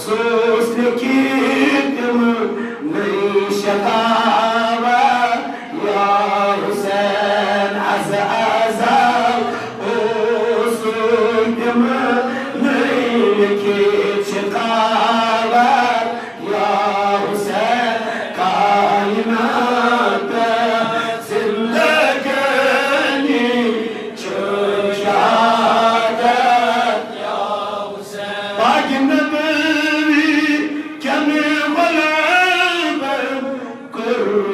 Sus likidim, ney şekat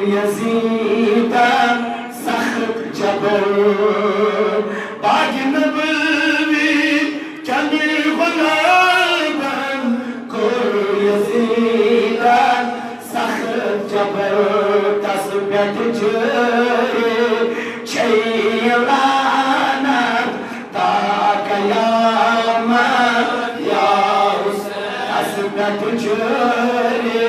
يزيد سخت جبر باج نبوی چند غلابن کر يزيد سخت جبر تسبیت جری چیلانا تا قیامت یا حسین تسبیت جری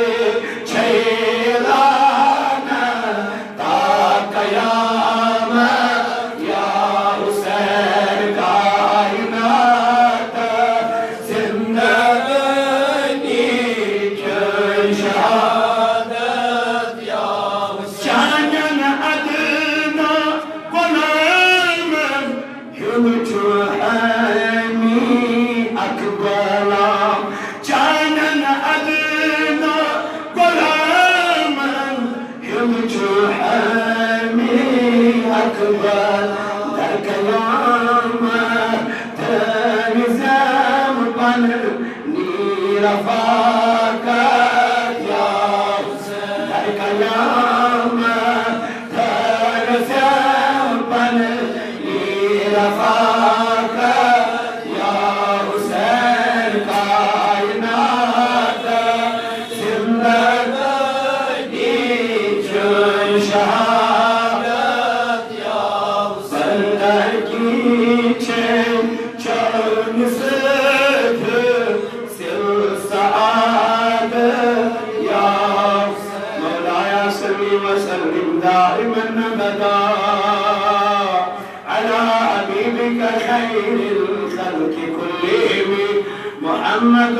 محمد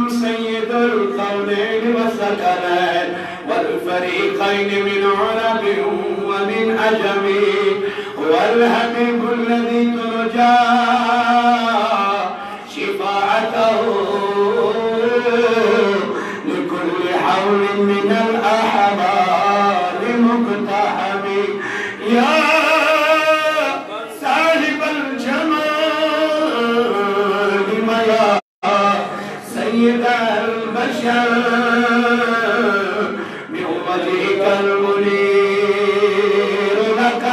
سيد القولين والثقلين والفريقين من عرب ومن عجم هو الحبيب الذي ترجى شفاعته لكل حول من الأحباب مقتحم يا صاحب الجمال ميا سيد البشر من وجهك المنير لك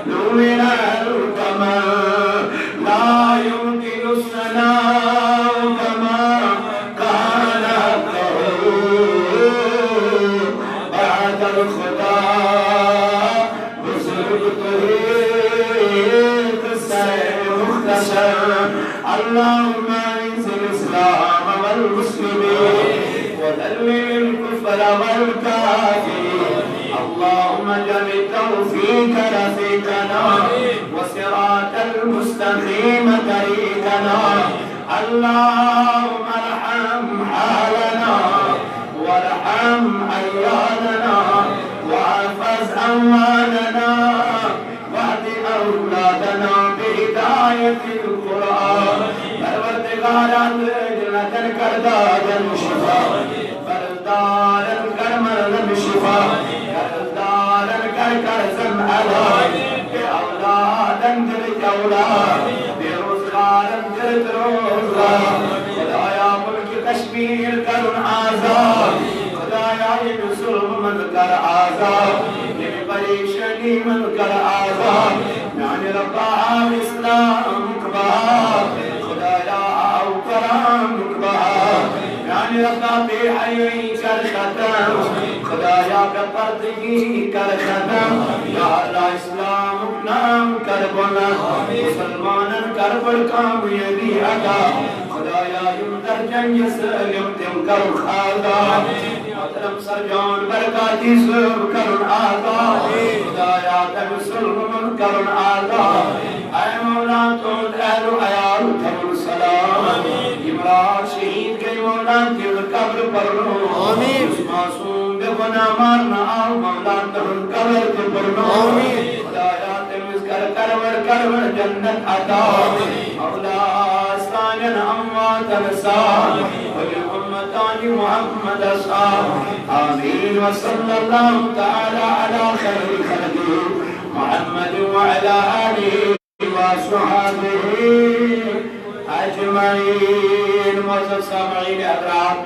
نور الكمال لا يمكن الثناء كما كان بعد الخدا بزرگته قصة مختصر اللهم الإسلام والمسلمين وذل الكفر والكافرين اللهم اجعل التوفيق رفيقنا وصراط المستقيم طريقنا اللهم ارحم حالنا وارحم عيالنا واحفظ أموالنا واهد أولادنا بهداية القرآن جنتن کردادن شفا بردارن کر مرن شفا کردارن کر کرزم علاج بے اولادن گرد اولاد بے روزگارن گرد روزگار خدایا ملک کشمیر کرن آزاد خدایا یہ ظلم من کر آزاد یہ پریشانی من کر آزاد یعنی ربا اسلام کبار یعنی ربنا بے حیوی کر ختم خدایا کا پردگی کر ختم یا اللہ اسلام نام کر بنا مسلمانن کر بڑھ کامیابی عطا خدایا یم در جنگ سلم تم کر خادا محترم سرجان برکاتی سب کرن آتا خدایا تم سلم کرن آتا اے مولا تو اہل و عیال تم سلام امراض شہید گئی مولا دل قبر پر رو اس معصوم بے گناہ مارنا آو مولا تم قبر پر رو خدایا تم اس کرور جنت عطا مولا استانین اموات رسال وللامتان محمد اصحاب آمین وصلی اللہ تعالی علی خیر خلقه محمد وعلى آله وصحبه اجمعین. معزز سامعین احترام،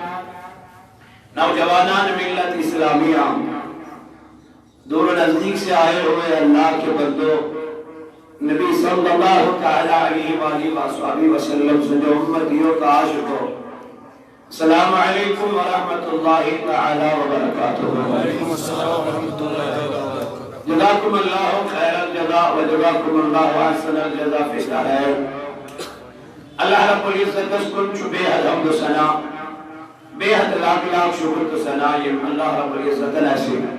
نوجوانان ملت اسلامیہ، نزدیک سے آئے ہوئے اللہ کے بندو، نبی صلی اللہ تعالیٰ علیہ وآلہ وسلم سے جو امتیوں کا عاشق ہو، السلام علیکم ورحمۃ اللہ تعالیٰ وبرکاتہ۔ وعلیکم السلام ورحمۃ اللہ وبرکاتہ۔ جزاکم اللہ خیر الجزاء وجزاکم اللہ احسن الجزاء فی الدارین۔ اللہ رب العزت کن چھو بے حد حمد و ثنا، بے حد لاکھ لاکھ شکر و ثنا یم اللہ رب العزت نصیب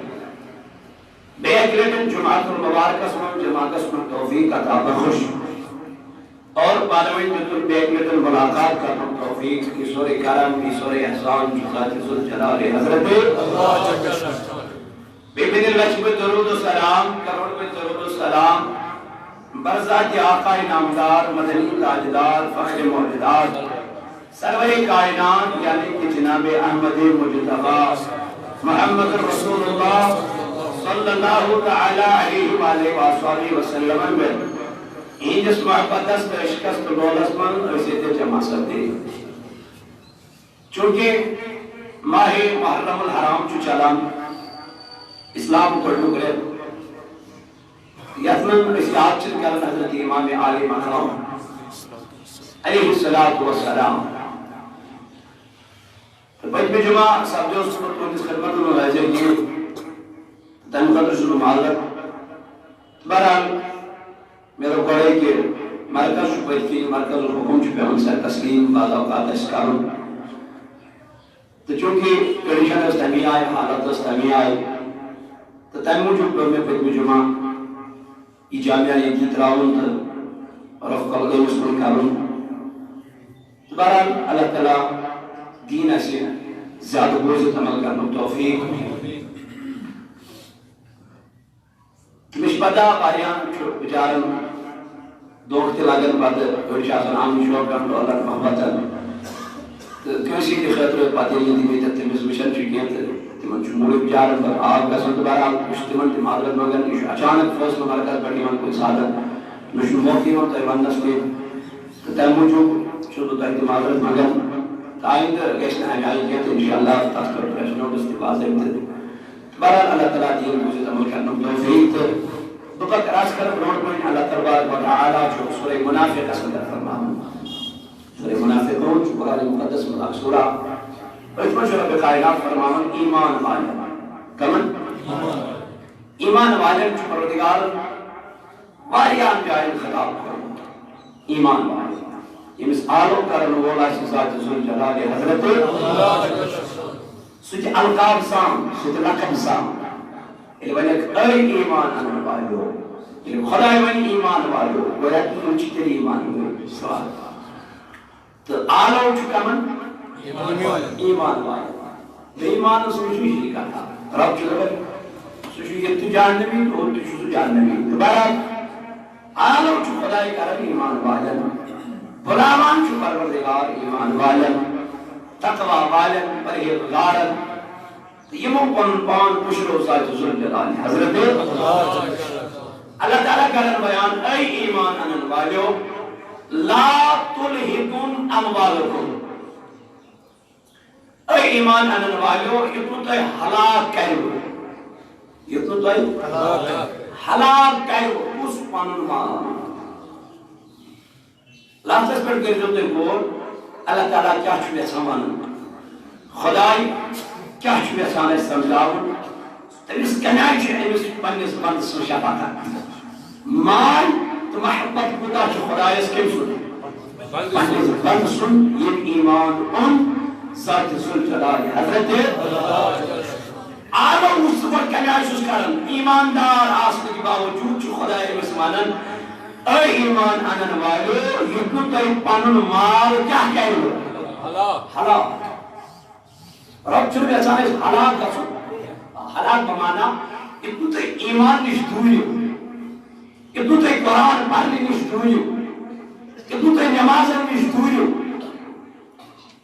بے اکلیٹن جماعت المبارک اسمم جماعت اسمم توفیق عطا بخش اور بالوین جتن بے اکلیٹن ملاقات کرنا توفیق کی سور کرم کی سور احسان کی ذات ذوالجلال حضرت اللہ بے بن اللہ شب درود و سلام کروڑ میں درود و سلام برزات آقا نامدار مدنی تاجدار فخر موجودات سرور کائنات یعنی کہ جناب احمد مجتبی محمد رسول اللہ صلی اللہ تعالی علیہ وآلہ وسلم میں این جس محبت است اشکست دولت من رسیتے جمع سکتے چونکہ ماہ محرم الحرام چو چلان اسلام کو ڈگرے یتمن رسیات چل کر حضرت امام عالی مقام علیہ السلام بجم جمعہ سب جو سکت کو اس خدمت میں غیزے کی تن قدر شروع معلق برحال میرا قرآن کے مرکز شپیت کی مرکز الحکم چھپے ہم سے تسلیم بعض اوقات اشکاروں تو چونکہ کنڈیشن استعمی آئے حالت استعمی آئے تو تن موجود پر میں بجم جمعہ یہ جامعہ یہ کی تراؤن تھا اور افقال مسلم کارون تو برحال اللہ تعالیٰ دین ایسے زیادہ بوزت عمل کرنا توفیق مشبدہ باریان بجارن دوختی لاغن بعد ارشاسن آمین شوکرن تو اللہ محبتن کیونسی کی خطر پاتی یہ دیمی تتمیز مشن چکیاں تمن چمولی بجارن پر آگ کسن تو برحال اشتمن تی معذرت مگن اچانک فصل مرکز بڑی من کوئی سادت نشن موقعی من تیوان نسلی تیمو جو شدو تایتی معذرت مگن آئندہ گشن ہمیائی کیا تو انشاءاللہ تذکر پریشنوں دستی بازے امتد برحال اللہ تعالیٰ دین مجھے عمل کرنا توفیق بقا کراس کر بروڈ میں اللہ تبارک و تعالیٰ جو سورہ منافق اسم در فرماؤں سورہ منافقون جو قرآن مقدس مطلق سورہ بچمن جو رب کائنات فرماؤں ایمان والے کمن ایمان والے جو پروردگار واریان جائن خطاب کروں ایمان والے یہ مثالوں کرن وولا ذات ذوالجلال حضرت سوچ القاب سام سوچ لقب سام یہ ونیک اے ایمان انن والو یہ خدای ون ایمان والو گویا کہ ان چیتر ایمان ہوئے سوال تو آلو چکمن ایمان والو بے ایمان سوچو ہی کہا رب چلو سوچو یہ تو جاننبی تو تو جاننبی دوبارہ آلو چو خدای کرن ایمان والن غلامان چو پروردگار ایمان والن تقوی والن پرہیزگارن یمو پن پان پشرو ذات ذوالجلال حضرت اللہ تعالیٰ کرن بیان اے ایمان انن والو لا تلہکن اموالکم اے ایمان انن والو یہ تو تے ہلاک کرو یہ تو تے ہلاک کرو اس پن مال لفظ پر گر جو تے بول اللہ تعالیٰ کیا چھوئے سامان خدای کیا چھوئے سانے سمجھاؤں تمیز کنائی چھے امیز پنیس بند سو شفاقت مال تو محبت بتا چھو خدای اس کم سن پنیس بند سن یہ ایمان ان ذات ذوالجلال حضرت آلو مصطفر کنائی سوز کرن ایماندار آسل کی باوجود چھو خدای مسمانن اے ایمان انن والو یتنو تی پانن مال کیا کہو حلاک رب چلو بیچانے اس حلاک کا سو حلاک بمانا اتنو تی ایمان نش دوئیو اتنو تی قرآن پڑھنے نش دوئیو اتنو تی نمازن نش دوئیو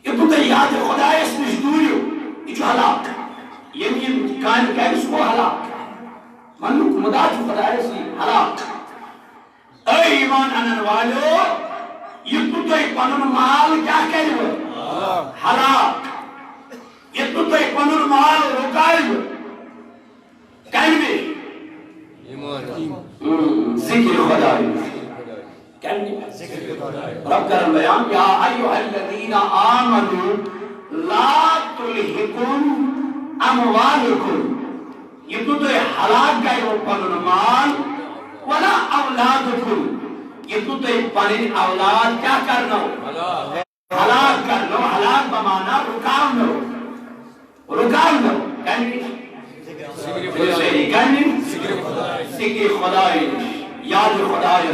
اتنو تی یاد خدایس نش دوئیو یہ جو حلاک یہ کائن کہو سو حلاک منو کمدہ جو خدایس حلاک اے ایمان انن والو یہ تو پنن مال کیا کرو حلاک یہ تو پنن مال رکائو کہنے ذکر خدای رب کرم بیان یا ایوہ الذین آمنوا لا تلہکم اموالکم یہ تو ہلاک گئے وہ پنن مال ولا اولادکم یہ تو پنن اولاد کیا کرنا ہو ہلاک کرنا ہلاک بمانا رکاونا رکاونا ذکر خدای یاد خدای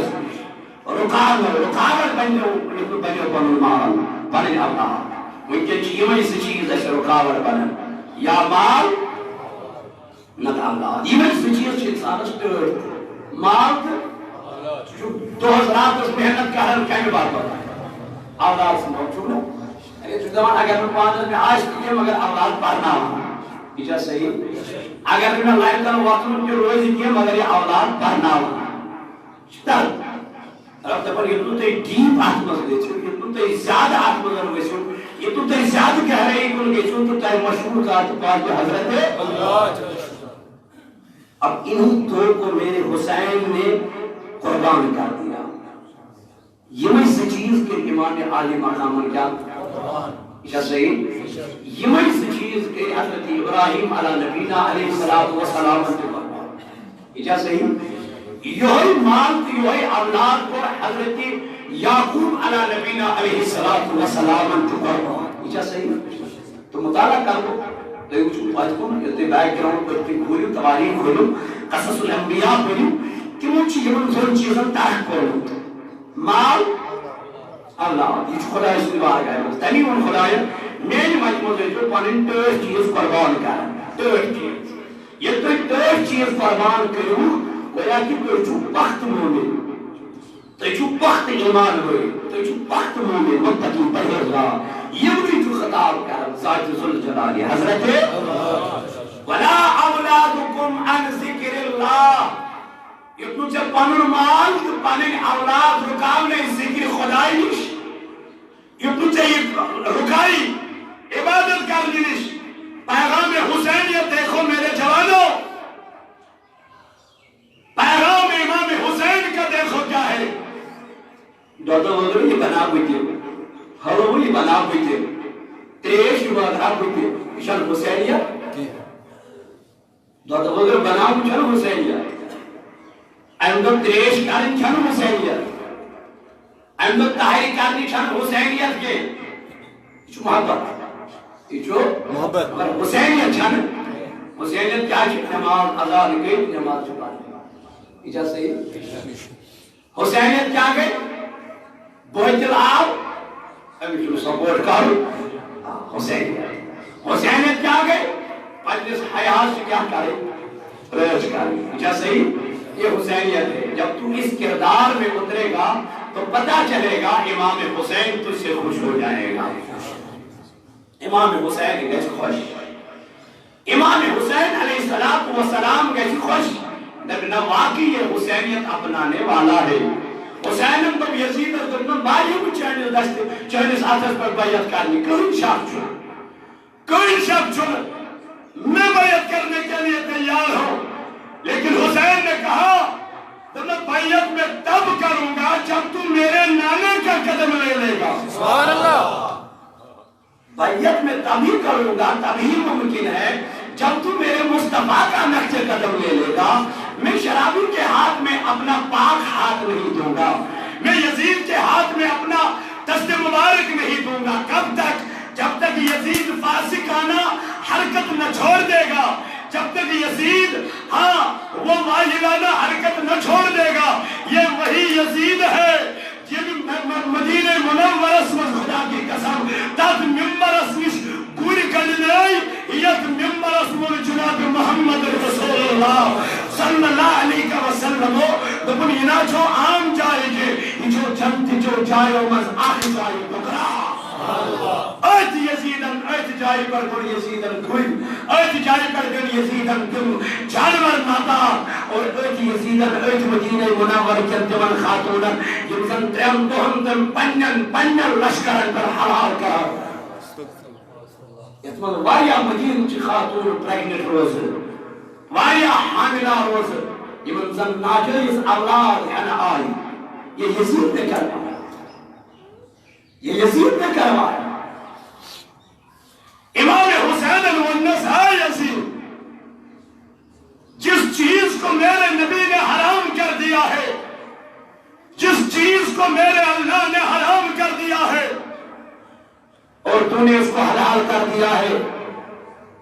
رکاوٹ بنو پنن مال پنن اولاد ممکن چیئے سے چیز ایسے رکاوٹ بنن یا مال نہ اولاد یہ سے چیز سے انسان اس مال دو حضرات اس محنت کا حل کہیں بات بتا اولاد سے موجود ہے اگر زمان اگر میں پانچ میں آج کیے مگر اولاد پڑھنا ہوں یہ صحیح اگر میں لائن کا وقت میں روز کیے مگر یہ اولاد پڑھنا ہوں تر رب تبر یہ تو ڈیپ آتمز دیچو یہ تو زیادہ آتمز دیچو یہ تو زیادہ کہہ رہے ہیں کہ تو مشہور ذات پاک حضرت اللہ اب انہی دو کو میرے حسین نے قربان کر دیا یہ میں سے چیز کے امام عالی مقام کیا کیا صحیح یہ میں سے چیز کے حضرت ابراہیم علی نبینا علیہ السلام کیا صحیح یہی مال کی یہی اولاد کو حضرت یعقوب علی نبینا علیہ السلام کیا صحیح تو مطالعہ کر دو تو یہ کچھ بات کو یہ بیک گراؤنڈ پر کھولو تواریخ کھولو قصص الانبیاء کھولو کہ وہ چیزیں چیزیں تحق کرو مال اولاد یہ خدای سے بار گئے تنی ان خدای میری مجموع سے جو پنن ٹر چیز قربان کرن ٹر چیز یہ تو ٹر چیز قربان کرو گویا کہ تو چھو بخت مومن تو چھو بخت ایمان ہوئی تو چھو بخت مومن متقی پرہیزگار یہ بھی جو خطاب کرن ذات ذوالجلال حضرت ولا اولادکم عن ذکر اللہ یہ تو جب پنن مال تو پنن اولاد رکاونے ذکر خدای نش یہ تو چاہیے رکائی عبادت کرنی نش پیغام حسینیت دیکھو میرے جوانوں پیغام امام حسین کا دیکھو کیا ہے دادا وغیرہ یہ بنا ہوئی تھے ہرو یہ بنا ہوئی تھے تریش یہ بنا ہوئی تھے شان حسینیہ دادا وغیرہ بنا ہوئی شان حسینیہ اندر تریش کارن شان حسینیہ اندر تحری کارنی شان حسینیت کے جو محبت یہ جو محبت حسینیت شان حسینیت کیا چیز نماز ازار گئی نماز چھپا اجا صحیح حسینیت کیا گئی بہتل آو ابھی جو سپورٹ کرو حسینیت کیا گئی پجلس حیات سے کیا کرے ریج کرے اجا صحیح یہ حسینیت ہے جب تو اس کردار میں اترے گا تو پتہ چلے گا امام حسین تجھ سے خوش ہو جائے گا امام حسین کیسے خوش امام حسین علیہ السلام کیسے خوش لیکن واقعی یہ حسینیت اپنانے والا ہے حسین تو یزید دشمن بھائیوں کو چینس آتش پر بیعت کرنی کوئی شخص چن میں بیعت کرنے کے لیے تیار ہوں لیکن حسین نے کہا تو میں بیعت میں تب کروں گا جب تو میرے نانے کا قدم لے لے گا سبحان اللہ بیعت میں تبھی کروں گا تبھی ممکن ہے جب تو میرے مصطفیٰ کا نقش قدم لے لے گا میں شرابی کے ہاتھ میں اپنا پاک ہاتھ نہیں دوں گا میں یزید کے ہاتھ میں اپنا دست مبارک نہیں دوں گا کب تک جب تک یزید فاسقانہ حرکت نہ چھوڑ دے گا جب تک یزید وہ واجبانہ حرکت نہ چھوڑ دے گا یہ وہی یزید ہے جن مدینہ منورس میں خدا کی قسم تات ممبرس نش گوری کلنائی یت ممبرس من جناب محمد رسول اللہ صلی اللہ علیہ وسلم دبن ینا جو عام جائے گے جو جنت جو جائے مز آخ جائے بکرا ایت یزیدن ایت جائے پر گن یزیدن گن ایت جائے پر گن یزیدن گن جانور ماتا اور ایت یزیدن ایت مدینہ منور کنتمن خاتونن یمزن تیم دوہم پنن لشکرن پر حلال کر یتمن واریا مدینہ چی خاتون پریگنٹ روز واریا حاملہ روز یمن زن ناجائز اولاد ہن آئی یہ یزید نے کروایا، یہ یزید نے کروایا۔ امام حسین النساء یزید جس چیز کو میرے نبی نے حرام کر دیا ہے، جس چیز کو میرے اللہ نے حرام کر دیا ہے اور تو نے اس کو حلال کر دیا ہے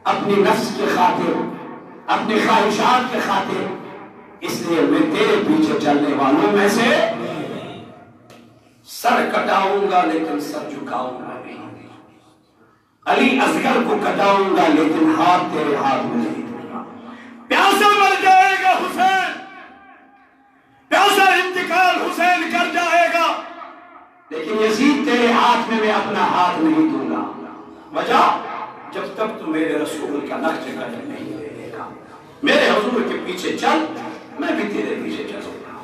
اپنی نفس کے خاطر، اپنی خواہشات کے خاطر، اس لیے میں تیرے پیچھے چلنے والوں میں سے سر کٹاؤں گا لیکن سر جھکاؤں گا نہیں، علی اصغر کو کٹاؤں گا لیکن ہاتھ تیرے ہاتھ میں نہیں دوں گا۔ پیاسا مر جائے گا حسین، پیاسا انتقال حسین کر جائے گا، لیکن یزید تیرے ہاتھ میں اپنا ہاتھ نہیں دوں گا۔ وجہ جب تک تو میرے رسول کا نقش قدم نہیں لے گا، میرے حضور کے پیچھے چل، میں بھی تیرے پیچھے چلوں گا۔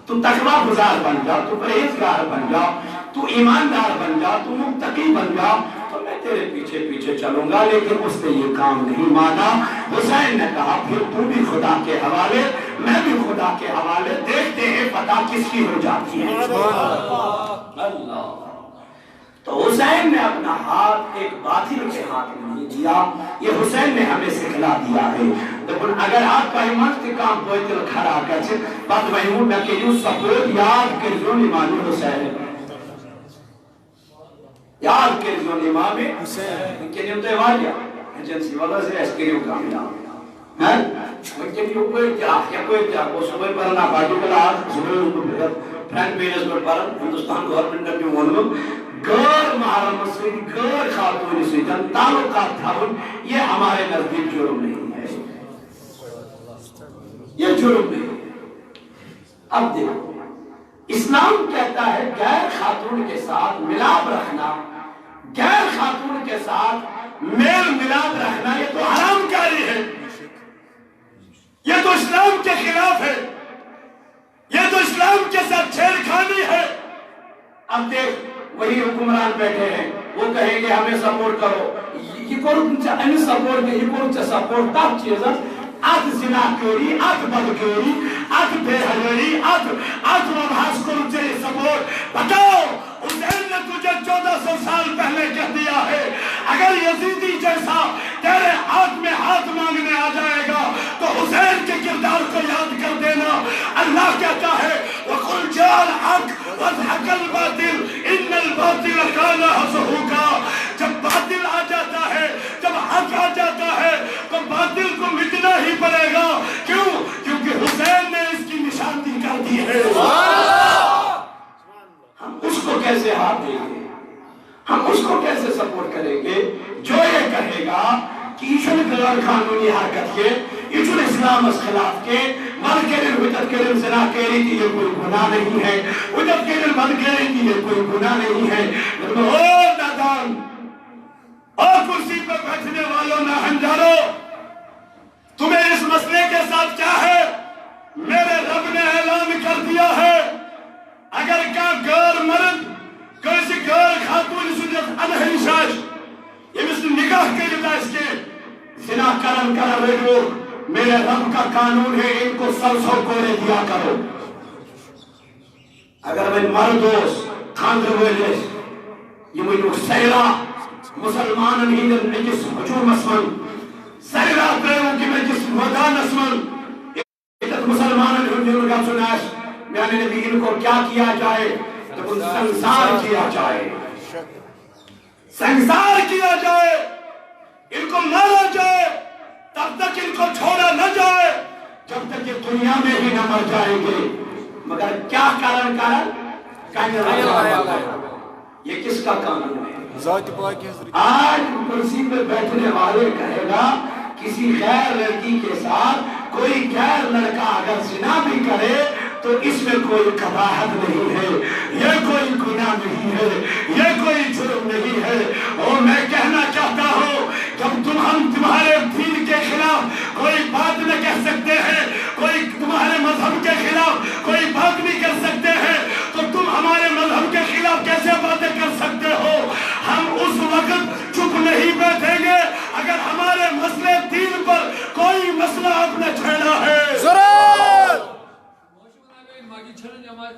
تو تقویٰ گزار بن جا، تو پرہیزگار بن جا، تو ایماندار بن جا، تو متقی بن جا، تو میں تیرے پیچھے پیچھے چلوں گا۔ لیکن اس نے یہ کام نہیں مانا۔ حسین نے کہا پھر تو بھی خدا کے حوالے، میں بھی خدا کے حوالے، دیکھتے ہیں فتح کس کی ہو جاتی ہے۔ اللہ، تو حسین نے اپنا ہاتھ ایک باطل کے ہاتھ میں نہیں دیا، یہ حسین نے ہمیں سکھلا دیا ہے۔ لیکن اگر آپ کا ایمان کے کام کوئی دل کھڑا کر سے بات میں ہوں میں کہ یوں سپورٹ یاد کر جو امام حسین یاد کر جو امام حسین ان کے لیے تو واجہ ایجنسی والا سے اس کے لیے کامیاب ہے۔ مجھے کوئی کیا وہ صبح پڑھنا باقی کلا صبح فرینڈ پیجز پر پڑھن ہندوستان گورنمنٹ میں معلوم غیر محرم سے غیر خاتون سے جن تعلقات تھا یہ ہمارے نزدیک جرم نہیں ہے، یہ جرم نہیں۔ اب دیکھو اسلام کہتا ہے غیر خاتون کے ساتھ ملاپ رکھنا، غیر خاتون کے ساتھ میل ملاپ رکھنا یہ تو حرام کاری ہے، یہ تو اسلام کے خلاف ہے، یہ تو اسلام کے ساتھ چھیڑ خانی ہے۔ اب دیکھ وہی حکمران بیٹھے ہیں، وہ کہیں گے ہمیں سپورٹ کرو، یہ سپورٹ سپورٹ تب چیز ات زناکاری، ات بدکاری، ات بے حیائی، ات مبحث کو چاہیے سپورٹ۔ بتاؤ حسین نے تجھے 1400 سال پہلے کہہ دیا ہے اگر یزیدی جیسا تیرے ہاتھ میں ہاتھ مانگنے آ جائے گا تو حسین کے کردار کو یاد کر دینا۔ اللہ کہتا ہے وَقُلْ جَاءَ الْحَقُّ وَزَهَقَ الْبَاطِلُ إِنَّ الْبَاطِلَ كَانَ زَهُوقًا۔ جب باطل آ جاتا ہے، جب حق آ جاتا ہے تو باطل کو مٹنا ہی پڑے گا۔ کیوں؟ کیونکہ حسین نے اس کی نشاندہی کر دی ہے۔ ہم اس کو کیسے ہاتھ دیں گے؟ ہم اس کو کیسے سپورٹ کریں گے جو یہ کہے گا کہ ایشن غیر قانونی حرکت کے، ایشن اسلام اس خلاف کے، مر کے دن وجد کے دن زنا کہہ رہی تھی یہ کوئی گناہ نہیں ہے، وجد کے دن مر کہہ رہی تھی یہ کوئی گناہ نہیں ہے۔ لیکن او نادان، او کرسی پر بیٹھنے والوں ناہنجارو، تمہیں اس مسئلے کے ساتھ کیا ہے؟ میرے رب نے اعلان کر دیا ہے اگر کا غیر مرد کسی غیر خاتون سنت انہی شاش یہ مثل نگاہ کے جتا اس کے زنا کرن ریڈو میرے رب کا قانون ہے ان کو 100 کوڑے دیا کرو۔ اگر میں مردوس خاندر ویلیس یہ مجھو سیرہ مسلمان انہیدر نجس حجوم اسمن سیرہ پریوں کی میں جس ودان اسمن اتت مسلمان انہیدر کا سناش میانے نبی ان کو کیا کیا جائے جب ان سنسار کیا جائے، سنسار کیا جائے، ان کو مارا جائے، تب تک ان کو چھوڑا نہ جائے جب تک یہ دنیا میں بھی نہ مر جائیں گے۔ مگر کیا کارن یہ کس کا قانون ہے؟ آج کرسی پہ بیٹھنے والے کہے گا کسی غیر لڑکی کے ساتھ کوئی غیر لڑکا اگر زنا بھی کرے تو اس میں کوئی قباحت نہیں ہے، یہ کوئی گناہ نہیں ہے، یہ کوئی جرم نہیں ہے۔ اور میں کہنا چاہتا ہوں جب ہم تمہارے دین کے خلاف کوئی بات نہ کہہ سکتے ہیں، کوئی تمہارے مذہب کے خلاف کوئی بات نہیں کر سکتے ہیں تو تم ہمارے مذہب کے خلاف کیسے باتیں کر سکتے ہو؟ ہم اس وقت چپ نہیں بیٹھیں گے اگر ہمارے مسئلے دین پر کوئی مسئلہ آپ نے چھیڑا ہے۔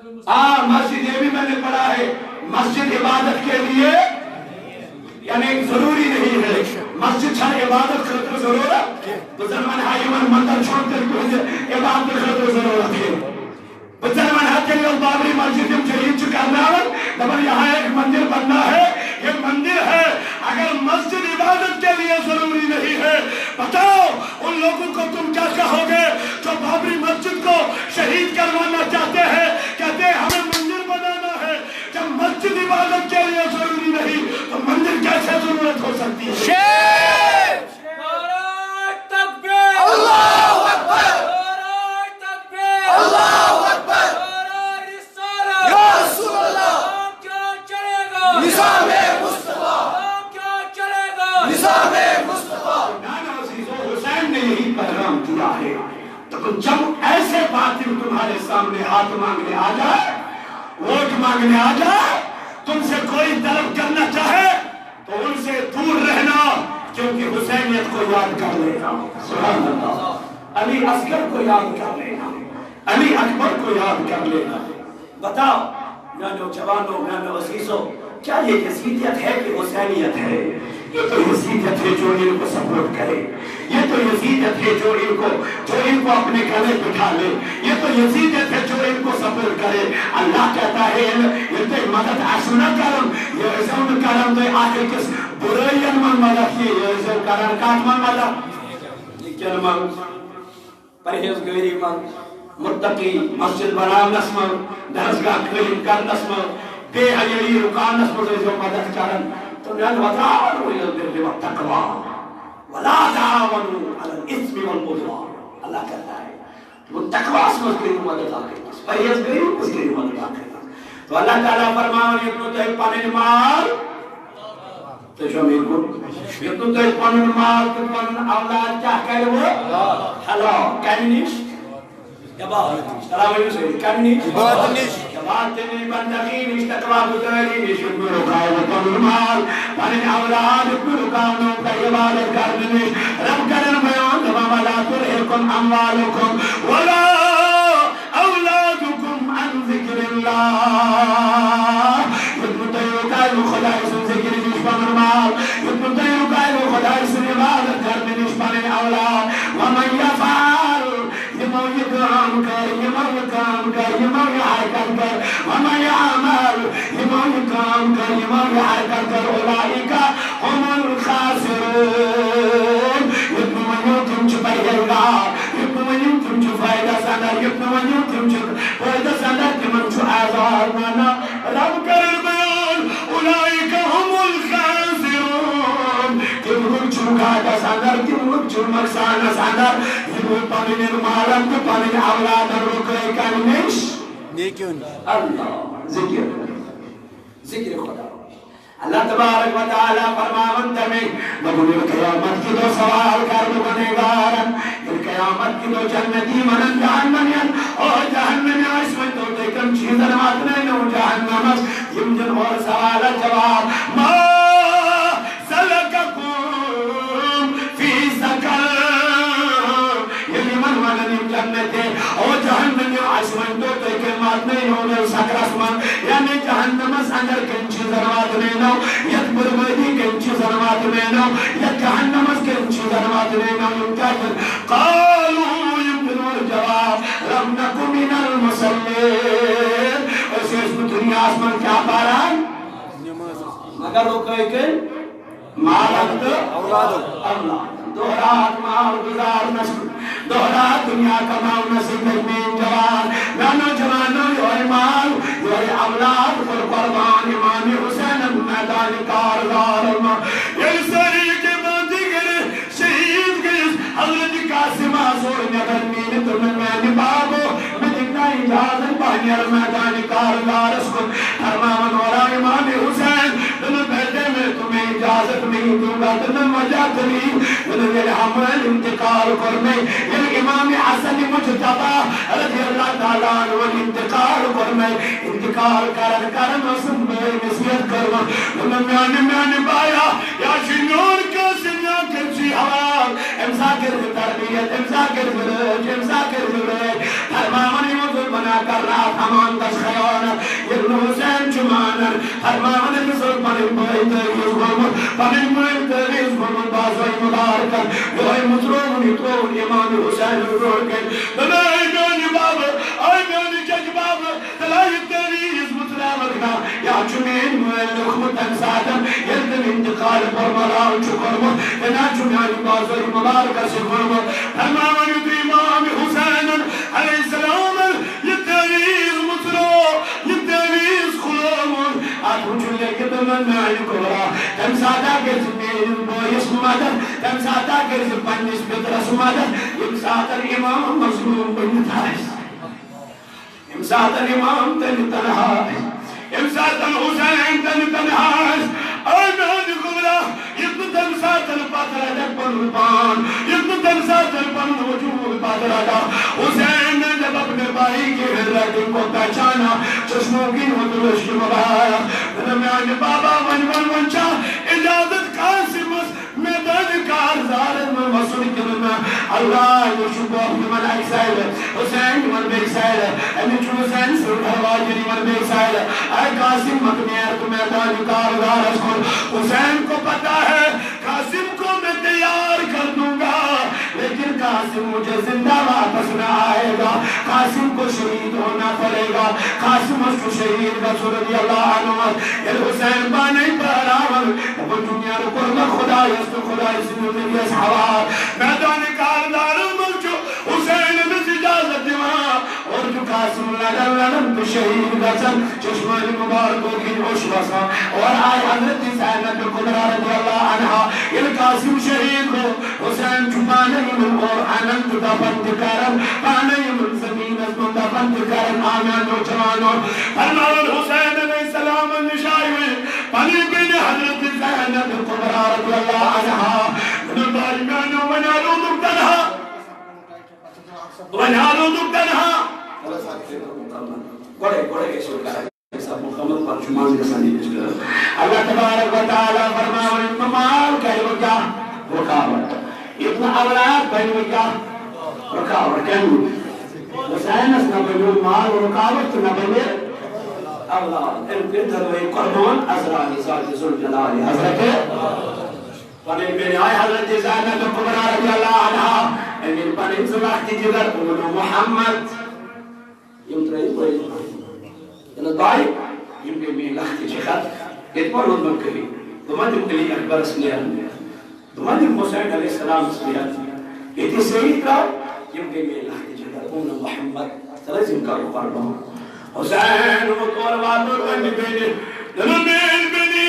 مسجد یہ بھی میں نے پڑھا ہے، مسجد عبادت کے لیے یعنی ضروری نہیں ہے، مسجد چھڑ عبادت خطر ضرورت بزرمان ہائی من مندر چھوڑتے ہیں عبادت خطر ضرورت ہے بزرمان ہاتھ کے لیے بابری مسجد ہم شہید چکرنا ہے دبر یہاں ایک مندر بننا ہے، یہ مندر ہے، اگر مسجد عبادت کے لیے ضروری نہیں ہے بتاؤ ان لوگوں کو تم کیا کہو گے جو بابری مسجد کو شہید کروانا چاہتے ہیں، کہتے ہیں ہمیں مندر بنانا ہے، جب مسجد عبادت کے لیے ضروری نہیں تو مندر کیسے ضرورت ہو سکتی ہے؟ نعرہ تکبیر! اللہ اکبر! نعرہ تکبیر! اللہ اکبر! نعرہ رسالت! یا رسول اللہ! کام کیا چلے گا؟ نظام مصطفیٰ! کام کیا چلے گا؟ نظام مصطفیٰ! نانا عزیزو حسین نے یہی پیغام دیا ہے تو جب ایسے باطل تمہارے سامنے ہاتھ مانگنے آ جائے، ووٹ مانگنے آ جائے، تم سے کوئی طلب کرنا چاہے تو ان سے دور رہنا، کیونکہ حسینیت کو یاد کر لینا، سبحان اللہ، علی اصغر کو یاد کر لینا، علی اکبر کو یاد کر لینا۔ بتاؤ میانو جوانوں، میانو عزیزوں، کیا یہ یزیدیت ہے کہ حسینیت ہے؟ یہ تو یزیدیت ہے جو ان کو سپورٹ کرے، یہ تو یزیدیت ہے جو ان کو اپنے گلے بٹھا لے، یہ تو یزیدیت ہے جو ان کو سپورٹ کرے۔ اللہ کہتا ہے یہ تو مدد اسنا کرم، یہ ازون کرم تو آخر کس برائین من مدد کی، یہ ازون کرم کات من مدد، لیکن من پرہیزگاری من متقی مسجد بناونس من درسگاہ قائم کرنس من بے حیائی رکانس من جو مدد کرن تو میان وتعاونوا علی البر والتقوی ولا تعاونوا علی الاثم والعدوان۔ اللہ کہتا ہے وہ تقوی اس کی مدد کرے، پرہیزگاری اس کی مدد کرے۔ تو اللہ تعالیٰ فرماؤں ابن تو ایک پانے مال تو شامل کو ابن تو ایک پانے مال تو پانے اولاد کیا کرے وہ حلال کہنیش باطنی بندگینیش تقوی بزرگینیش ابن رکاو وطن المال پانے اولاد ابن رکاونوں کا عبادت کردنیش رب کرن بیان دمام لا تلہکم اموالکم ولا اولادکم عن ذکر اللہ ابن تیو کائلو خدای سن ذکر نشپن المال ابن تیو کائلو خدای سن عبادت کردنیش نشپن اولاد ومن یفعل يمو يقام كر يمو يقام كر يمو يحركن كر وما يعمل يمو يقام كر يمو يحركن كر أولئك هم الخاسرون يبنو من يوتم شبيرنا يبنو من يوتم شفايدة سنر يبنو من يوتم شفايدة سنر كمن شو آزارنا رب كربان أولئك هم الخاسرون كمن شو قادة سنر كمن شو مكسانة سنر پانی مالم تو پانی اولاد رکھے کنیش نیکن اللہ ذکر خدا اللہ تبارک و تعالی فرماوند میں نبوی قیامت کی دو سوال کر بنے گارن پھر قیامت کی دو جنتی منن جہنمین اور جہنم اس میں تو دیکھن چیزن ماتنے نو جہنم یمجن اور سوال جواب ما سلککم فی سکر جنتے اور جہنم عصمن تو کلمات نہیں ہونے سکر اسمان یعنی جہنم اندر کنچی ضرورات نہیں نو یک بربادی کنچی ضرورات نہیں نو یک جہنم کنچی ضرورات نہیں نو یمکن قالوا یمکن جواب لم نکو من المصلین ایسے اس میں دنیا آسمان کیا پاران مگر روکے کہ مالک اللہ دورات مال گزار نسل دورات دنیا کماؤ نسل نجمین جوان نانو جوانو یوہ مال یوہ اولاد پر قربان امام حسین میدان کارگار اللہ یہ سری کے دیگر شہید کے حضرت قاسم آزور نگر مین تمہیں میں بابو میں دکھنا اجازت بانیر میدان کارگار اس کو فرمان ورا امام حسین تمہیں بیٹے میں تمہیں اجازت نہیں دوں گا تمہیں مجاعت نہیں تمہیں حمل انتقال کرنے یہ امام حسن مجتبہ رضی اللہ تعالیٰ عنہ انتقال کرنے انتقال کرن اسم بے نسیت کرنا تمہیں میانے بایا یا شنور کا سنیا کچھی حوال امسا کر تربیت امسا کر فرج امسا کر فرج فرمانی مدر بنا کر رہا تمام دس خیانت ابن حسین چمانر فرمان نزل پنن بھائی تریز گرمت پنن بھائی تریز گرمت بازوی مبارکت دوئی مطرون اترون امام حسین روکن دلائی میانی بابا آئی میانی جج بابا دلائی تریز مطرامکنا یا چمین مولک متنسادم یلدن انتقال پر مراؤ چکرمت دنا چمیانی بازوی مبارکت سے گرمت فرمان اتر امام حسین علیہ السلام یتریز مطرو یتریز خلومن آتون چلے کتمن نائن کبرا تم سادا گرز میرین بویس مدد تم سادا گرز پنیس بدرس مدد یم سادر امام مظلوم بنتائیس یم سادر امام تن تنہائیس یم سادر حسین تن تنہائیس آمان کبرا یم تن سادر پاتر جب پن پان یم تن سادر پن وجود پاتر دا حسین نے جب اپنے بھائی کی حضرت کو پہچانا چشموں کی مدرش مبارک درمیان بابا ون چا اجازت قاسم میدان کارزار میں وصول کرنا اللہ شکر من ایسائل حسین من بیسائل امی چو حسین سرکھر واجری من بیسائل اے قاسم مکنیر تو میدان کارزار اس کو حسین کو پتا ہے قاسم کو میں تیار کر دوں گا لیکن قاسم مجھے زندہ واپس نہ آئے گا قاسم کو شہید ہونا پڑے گا قاسم اس کو شہید رسول رضی اللہ عنہ یہ حسین بانے پر آمد وہ دنیا رکر میں خدا یست خدا اسم نبی اصحاب میدان کاردار مرچو حسین میں اجازت دیوان اور جو قاسم لڑن تو شہید گزن چشمان مبارکوں کی ہوش بسا اور آئے حضرت زینب قدرہ رضی اللہ عنہ یہ قاسم شہید ہو حسین چھپانے من اور آنند دفن کرن پانے من زمین از من دفن کرن آمیان نوجوانوں فرمان حسین علیہ السلام نشائی ہوئے پانی بین حضرت زینب قدرہ رضی اللہ عنہ من بارمانوں ونالو دکتنہا ونالو دکتنہا گوڑے کے شکر ہے سب مکمل پر شمان رسانی بشکر اللہ تبارک و تعالی فرمان ممال کہے وہ کیا رکاوٹ ابن اولاد بنو کیا رکاوٹ کہنو حسین اس نہ بنو مال رکاوٹ نہ بنے اولاد ان کے دروے قربان ازرانی ذات ذوالجلال حضرت پنن بن آئے حضرت زینب کبریٰ رضی اللہ عنہ امین پنن زلاختی جگر اولو محمد یم ترہی پوئی یعنی دائی یم کے میں لختی چکت ایک پر من کبھی دمت کلی اکبر اسمیان میں دمت حسین علیہ السلام اسمیان یہ تھی سعید کا یم کے میں لختی جگر اولو محمد تلزم کا قربان حسین و قربان بن بینی دلمین بینی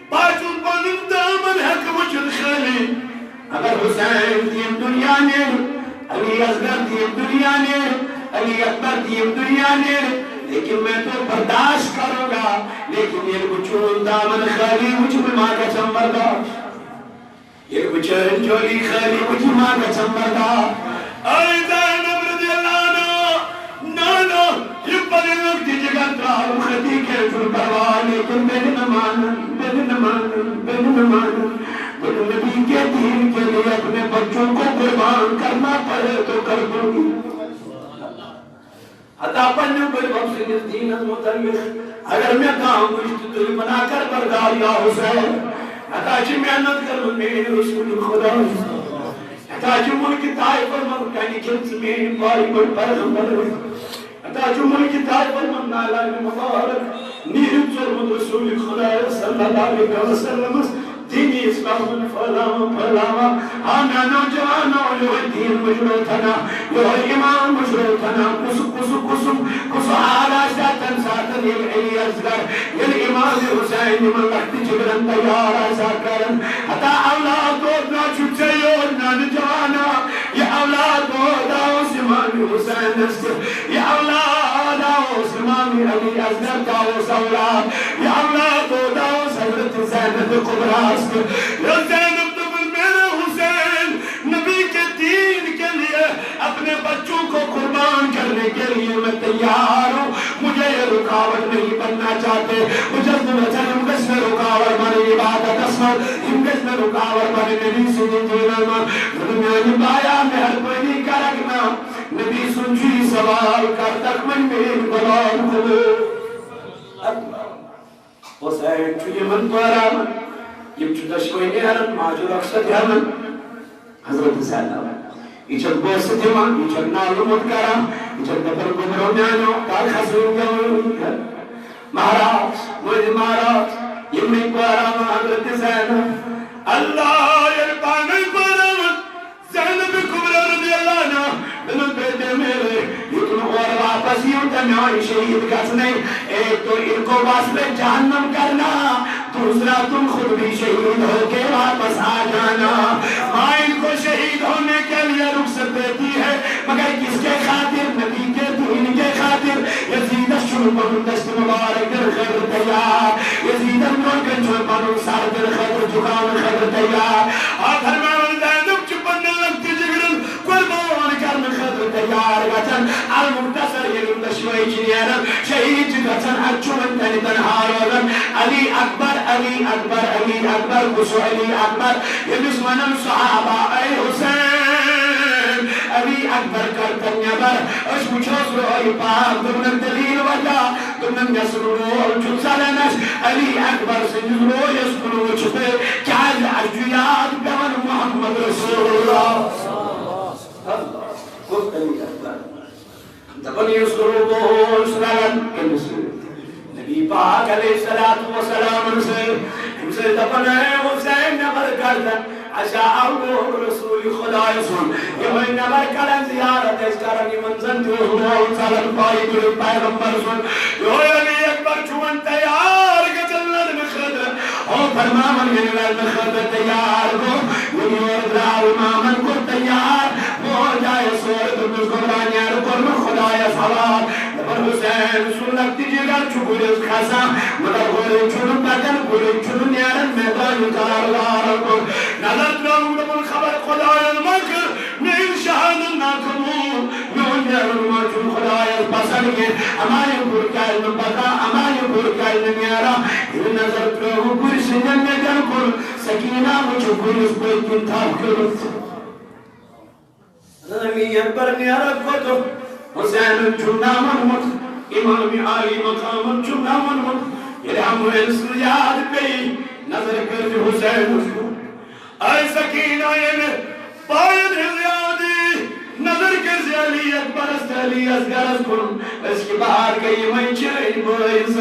باچون پانم دامن حق وچن خالی اگر حسین دیم دنیا نے علی اصغر دیم دنیا نے علی اکبر دیم دنیا نے لیکن میں تو برداشت کروں گا لیکن یہ بچون دامن خالی مجھ میں ماں کا چمبردہ یہ بچون جولی خالی مجھ ماں کا بردہ آئی زینب رضی اللہ عنہ نانا یہ پڑے وقت جگہ ترال خطی کے فر پروان لیکن میں نے مانن نبی کے دین کے لیے اپنے بچوں کو قربان کرنا پڑے تو کر دوں گی عطا پنیوں پر بخش جس دین متعلق اگر میں کام مجھتے تو بنا کر بردار یا حسین عطا جی محنت کر میرے رسول خدا عطا جی ملک طائف پر مکانی جنس میری باری پر پیغمبر عطا جی ملک طائف پر منالا مبارک نیرد ظلم رسول خدا صلی اللہ علیہ وسلم دینی اسلام فلاما آنا نوجوانو جو دین مجروتنا جو امام مجروتنا کسو آلاشتا تنساتن یہ علی ازگر یہ امام حسین من لکھتی جگرن تیار ایسا کرن حتا اولاد دودنا چھتے یورنا نجوانا یہ اولاد دوداو سمان حسین نسل یہ اولاد آو سمان علی ازگر کاو سولاد یہ اولاد دوداو حضرت زینب قبرہ یا زینب تو میرے حسین نبی کے دین کے لیے اپنے بچوں کو قربان کرنے کے لیے میں تیار ہوں مجھے یہ رکاوٹ نہیں بننا چاہتے مجھے ہم کس میں رکاوٹ بنے عبادت اسمر ہم کس میں رکاوٹ بنے نبی سنی جینا دنیا نبایا میں ہر کوئی نہیں کرگنا نبی سن چی سوال کر تک من مین غلام خلو حسین چو یمن پارامن یم چو دشوئی نیرن ماجو رقصت یمن حضرت سلام یہ چک بوست دیوان یہ چک نالو مدکارم یہ چک دفر گمرو نیانو کار خسرون گمرون مہاراج مجھے مہاراج یم نہیں پارام حضرت سلام اللہ یرپانے پارام زینب کبرا رضی اللہ عنہ دنوں بیٹے میرے یکن اور واپس یوں تنہائی شہید گھسنے ایک تو ان کو واسطے جہنم کرنا دوسرا تم خود بھی شہید ہو کے واپس آ جانا ماں ان کو شہید ہونے کے لیے رخصت دیتی ہے مگر کس کے خاطر نبی کے دین کے خاطر یزید الشربن دست مبارک در خیر تیار یزید الملک شربن سار در خیر جکان خیر تیار آخر میں والدینم چپن لگتی جگرن قربان کرن خیر تیار گچن المنتصر یلن دشوئی چنیرن شہید گچن اچھومن تنی تنہا روزن علی اکبر علی اکبر علی اکبر بسو علی اکبر یہ بسمنم صحابہ اے حسین علی اکبر کرتن یبر اش مچھوز رو ای پاک دمنن دلیل وجہ دمنن یسرو رو چون سالنش علی اکبر سنجز رو یسکلو چھتے چاہز عجیاد بیان محمد رسول اللہ خود علی اکبر دبن یسرو بول سلالن نبی پاک علیہ السلام سے دفن ہے حسین نبر کردن اشاء رسول خدا سن یہ میں نبر کردن زیارت اس کرن یہ منزل جو ہوا سالن پائی دل پیغمبر سن جو علی اکبر چون تیار کے جنت میں خدر او فرمامن یہ نوال میں خدر تیار کو یہ اور امامن کو تیار وہ جائے سور دل گرانیار کو خدا سوال نبر حسین سنت تیجیگر چکو خاصا مگر گوری چون بدن گوری چون نیارن میدان کارگار کو نظر دارم دمون خبر خدای المکر نیل شهادت ناکمون نون نیارن ماچون خدای البسر کے امانی برکای نبتا امانی برکای نیارا یہ نظر دارم گوری سنن نگر کن سکینہ مجھو گوری اس کوئی کنتاب کرد نمی اکبر نیارا کتو حسین چون نامن مت امام عالی مقام چنا من الہم السجاد پہ نظر کر حسین اسکو اے سکینہ یہ باید زیادی نظر کر علی اکبر است علی اصغر کن اس کی باہر گئی میں چلی بوئیس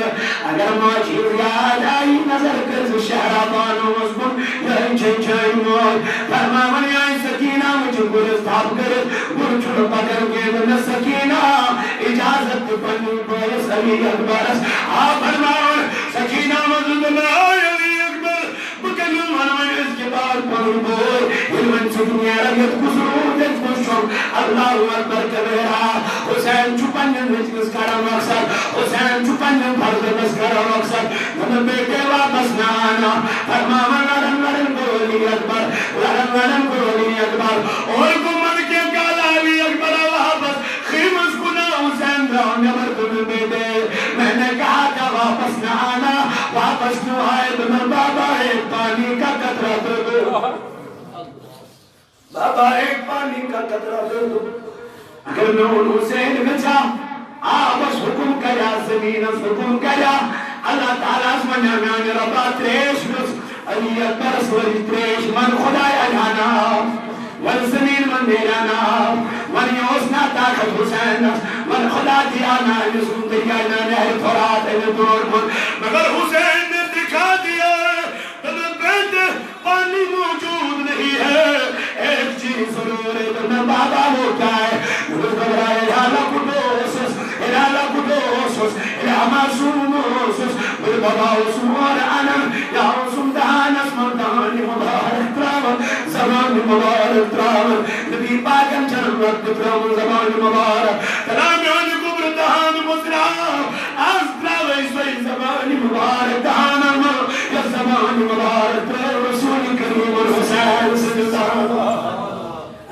اگر ماچی زیاد آئی نظر کر شہرابانو مسکن یہ چنچائی موت فرمامن یا سکینہ مجھے گرستاب کر گرچن پکر کے دن سکینہ اجازت پنی بوئیس علی اکبر است آپ فرمامن سکینہ مجھے علی اکبر بکنن منوان اس کے بعد پنی بوئی علمن سکنیا رگت کسرور دن کشم اللہ اکبر کبیرہ حسین چپن نجلس کرا مقصد حسین چپن فرض کرا مقصد نمہ بیٹے واپس نانا فرمامن لرن گولی اکبر لرن گولی اکبر اور کمد کے کالا علی اکبر واپس خیمس کنا حسین راؤں نمر کن بیٹے میں نے کہا کہ واپس نانا واپس نو آئے بمر بابا ایک پانی کا قطرہ دو بابا ایک پانی کا قطرہ دے دو اگر میں ان حسین بچا آبس حکم کریا زمین اس حکم کریا اللہ تعالیٰ اس من امیان ربا تریش بس علی اکبر سوری تریش من خدای اجانا والزمین من دیرانا من یوسنا طاقت حسین من خدا دیانا یسون دیانا نہر فرات دور من مگر حسین نے دکھا دیا تمہیں بیٹے پانی موجود نہیں ہے ایک چیز ضرور ہے تمہیں بابا ہوتا ہے نمت قبرہ الہالہ قدوسس الہالہ قدوسس الہ معصوموسس بل بابا اسمور انم یا اسم دہان اسم دہان مبارک تراون زمان مبارک تراون نبی پاکم جنمت تراون زمان مبارک ترامیان قبر دہان مطرام از تراوی سوئی زمان مبارک دہان یا زمان مبارک تراون رسول کریم الحسین صلی اللہ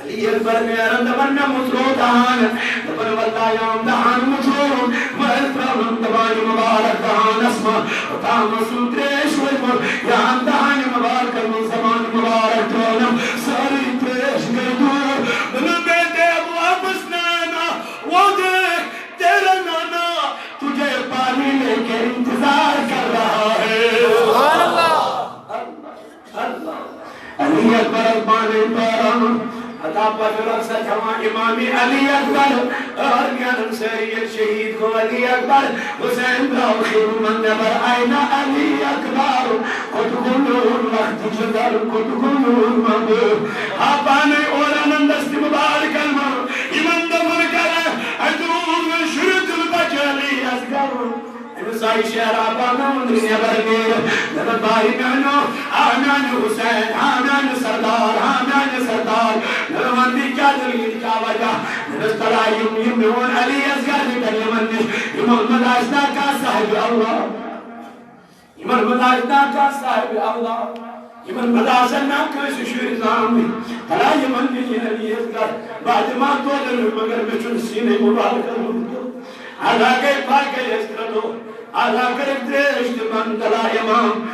علی اکبر میں دبن مطرو دہان دبن واللہیام دہان مطرو مرفرم دبان مبارک دہان اسما وطام سوتریش ویمر یہاں دہان مبارک من زمان مبارک ترونم ساری تریش گئی دور بلو بیٹے اب واپس نانا کا پجرک سجوان امام علی اکبر آرگان سید شہید کو علی اکبر حسین راو خیر من نبر آئین علی اکبر کتگلون وقت جدر کتگلون مبور آپانے اولانن دست مبارک المر ایمان دمر کرے ادرون شرط البجلی ازگر سائی شہر آبانون دنیا برگیر نبت بائی معنو آمیان حسین آمیان سردار نبت مندی کیا دلیل کیا وجہ نبت تلائیم یمنون علی ازگر دلی مندی ایمان مداشنا کا صاحب اللہ ایمان مداشنا کا صاحب اللہ ایمان مداشنا کا ششور زامی تلائیم مندی علی ازگر بعد ما تو دل مگر بچن سینے مبارک آدھاگے پاکے اسکردو آدھاگر اترشت من تلا امام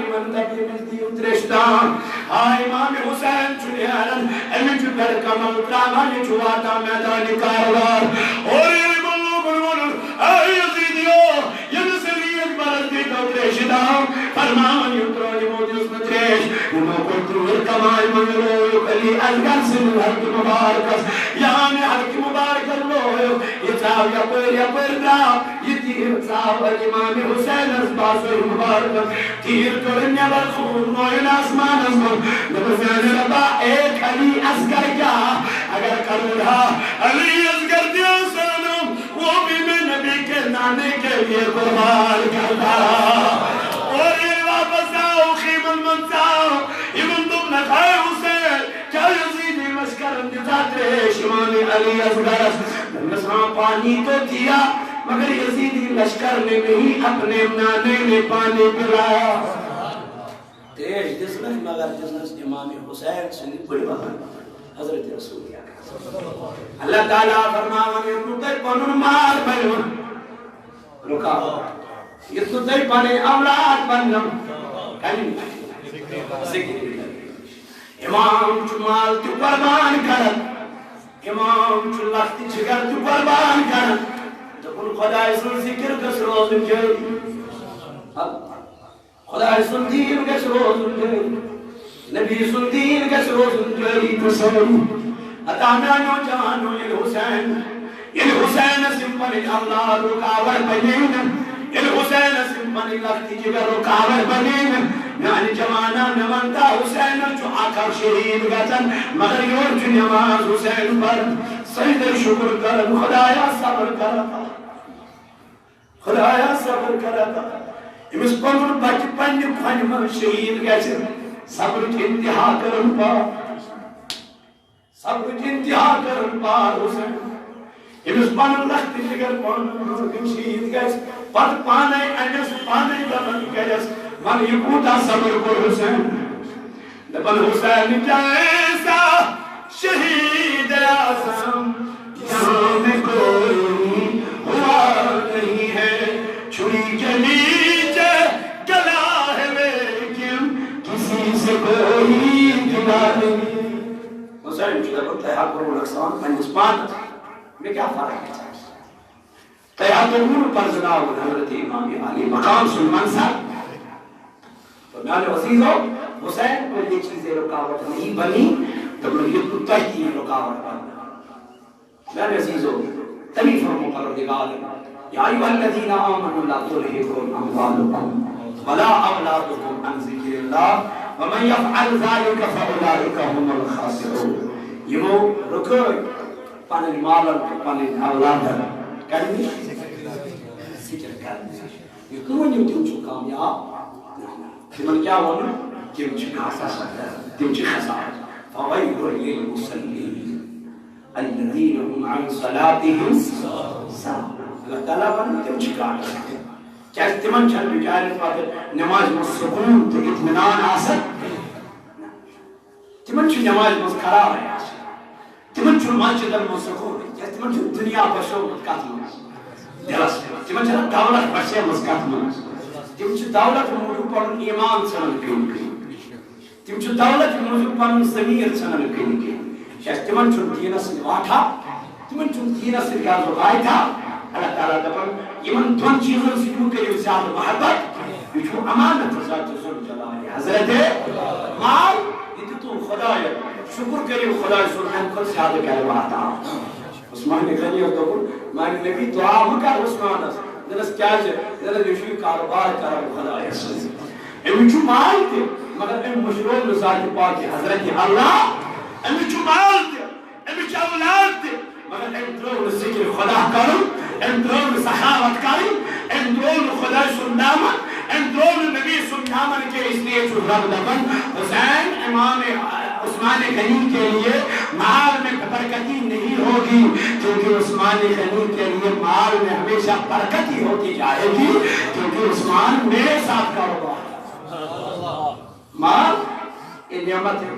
من تبی مزدی اترشتان امام حسین چنیارن امی چکر کمل تراغانی چواتا میدانی کاروار اور یہ ملو اے یزیدیو ینسلی اکبر ازدیت اترشتان فرمان یترانی موجی اس مترش انہوں کو ترور کمائی منگلو کلی ازگر سن حرک مبارکس یہاں حرک مبارکس لو یہ چاو یا پر دا یہ تیر چاو امام حسین از باسوی مبارکس تیر کرنے برخون نوین آسمان ازمان نبزان ربا ایک علی ازگر کیا اگر کرو رہا علی ازگر دیا سنم وہ بھی میں نبی کے نانے کے لیے قربان کرتا اور یہ واپس آؤ خیم المنساؤ امام تم نکھائے حسین کیا یزیدی مشکر اندازات ریش امام علی ازگر نسان پانی تو دیا مگر یزیدی لشکر نے نہیں اپنے نانے نے پانی پلایا تیج دسنس مگر دسنس امام حسین سنی بڑی بہن حضرت رسول اللہ تعالیٰ فرماوان یہ تو تے پنن مال بنن رکا یہ تو تے پنے اولاد بنن کہیں ذکر امام چمال تو قربان کرد امام چو لخت چگر تو قربان کرد تکن خدای سن ذکر کس روزن جائی خدای سن دین کس روزن جائی نبی سن دین کس روزن جائی تسوئی اتامانو جوانو الحسین سمپن اولاد رکاور بنین الحسین سمپن لخت چگر رکاور بنین یعنی جوانا نمانتا حسین جو آکر شہید گزن مگر یور جو نماز حسین پر سجد شکر کرن خدایا صبر کرتا خدایا صبر کرتا امس پنن بچپن پنم شہید گزن صبر کی انتہا کرن پا صبر کی انتہا کرن پا حسین امس پنن لخت جگر پنن شہید گزن پت پانے انس پانے دمن گزن من یکوتا صبر کو حسین دبن حسین جائزہ شہید اعظم یہاں میں کوئی ہوا نہیں ہے چھری کے نیچے گلا ہے لیکن کسی سے کوئی گلا نہیں حسین جو دبن تیہا کرو لکسان من اسمان میں کیا فرق ہے تیہا تنور پر زناؤن حضرت امام علی مقام سلمان صاحب میانے عزیزو حسین کو یہ چیزیں رکاوٹ نہیں بنی تو یہ تو تحقیق رکاوٹ بنی میانے عزیزو تبھی فرمو پروردگار یا ایوہ الذین آمنوا لا تلہکم اموالکم ولا اولادکم عن ذکر اللہ ومن یفعل ذلک فاولئک هم الخاسرون یہ وہ رکو پانے مالن پانے اولادن کرنی ذکر کرنی یہ کون یہ تم چو کامیاب تمن کیا ہونا تم چکاسا تم چکاسا فویل للمصلین الذین هم عن صلاتهم ساہون اللہ تعالیٰ بنا تم چکاسا کیا تمن چل بچارے پاکر نماز میں سکون تو اطمینان آسد تمن چو نماز میں قرار ہے تمن چو مسجد میں سکون ہے تمن چو دنیا بشو مدکات میں درست تمن چو دولت بشے مدکات میں تم چھ دولت موجود پڑھن ایمان سنن کہیں تم چھ دولت موجود پڑھن ضمیر سنن کہیں شاید تمن چھ دین سے واٹھا تمن چھ دین سے کیا زبائی تھا اللہ تعالیٰ دبن ایمن دون چیزوں سے کیوں کہ زیادہ محبت یہ چھو امانت ذات ذل جلال حضرت مال یہ تو خدا ہے شکر کریو خدا سبحانہ خود زیادہ کلمات آ عثمان غنی اور دکھو مان نبی دعا مکر عثمان اس دنس کیا جے دنس یشوی کاروبار کرم خدا یسوع امی چو مال تے مگر ام مشروع ذات پاک حضرت اللہ امی چو مال تے امی چو اولاد تے مگر ام درون ذکر خدا کرم ام درون صحابت کرم ام درون خدا سنامہ ام درون نبی سنامہ کے اس لیے جو رب دبن حسین امام عثمان غنی کے لیے مال میں برکتی نہیں ہوگی کیونکہ عثمان غنی کے لیے مال میں ہمیشہ برکت ہی ہوتی جائے گی کیونکہ عثمان میرے ساتھ کاروبار مال یہ نعمت ہے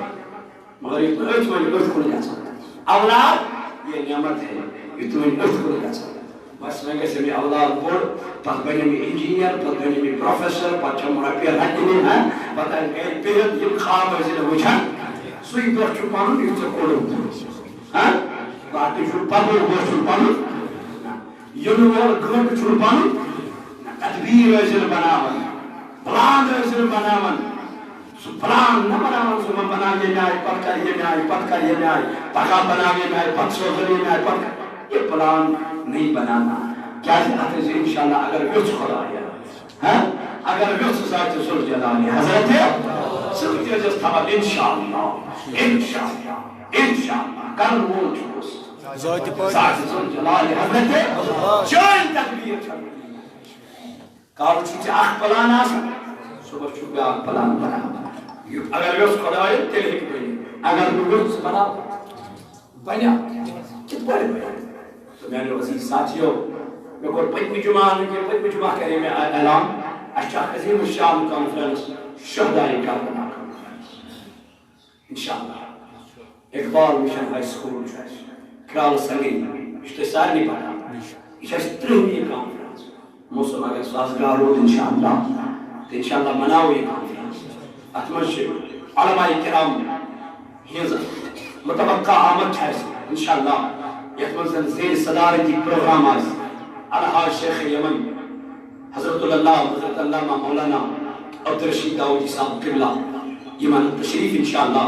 مگر یہ تو ایچ میں ارد کھل جا سکتا اولاد یہ نعمت ہے یہ تو ارد کھل جا سکتا بس میں کیسے بھی اولاد پڑھ پس بنے میں انجینئر پس بنے میں پروفیسر پس چمرا پیر رکھنے ہیں پتہ ہے کہ پیرد یہ خواب ہے سے وچھن سوئی دور چھپانو یہ سے کھولو باتی چھپانو وہ چھپانو یونور گھر چھپانو تدبیر ہے سے بناون پلان ہے سے بناون پلان نہ بناون سو من بنا یہ نائے پت کر یہ نائے پت کر یہ نائے پکا بنا یہ نائے پت سوزر یہ نائے پت کر یہ پلان نہیں بنانا کیا جاتے سے انشاءاللہ اگر ویس خدا ہے اگر ویس ذات سر جلالی حضرت ہے صرف جس تھا انشاءاللہ انشاءاللہ کرن وہ چوس ذات سر جلالی حضرت ہے جائن تکبیر چل کارو چیزیں آخ پلان آسا صبح چوبے آخ پلان بنا اگر ویس خدا ہے تیلے کی بنی اگر ویس بنا بنیا کت بڑے بنیا تو میں نے عزیز ساتھیوں میں کوئی پتمی جمعہ کرے میں اعلان اشیاء عظیم الشام کانفرنس شہدائی کاربلا کانفرنس انشاءاللہ اقبال مشن ہائی سکول کرال سنگی اشتے سار نہیں پڑھا اشتے ترہمی کانفرنس موسم اگر سازگار ہو انشاءاللہ تو انشاءاللہ مناو یہ کانفرنس اتمنش علماء کرام متوقع آمد چھائے انشاءاللہ یتمنزل زیر صدارتی پروگرام آز الحاج شیخ یمن حضرت اللہ حضرت علامہ مولانا عبدالرشید داؤدی صاحب قبلہ یمن تشریف انشاءاللہ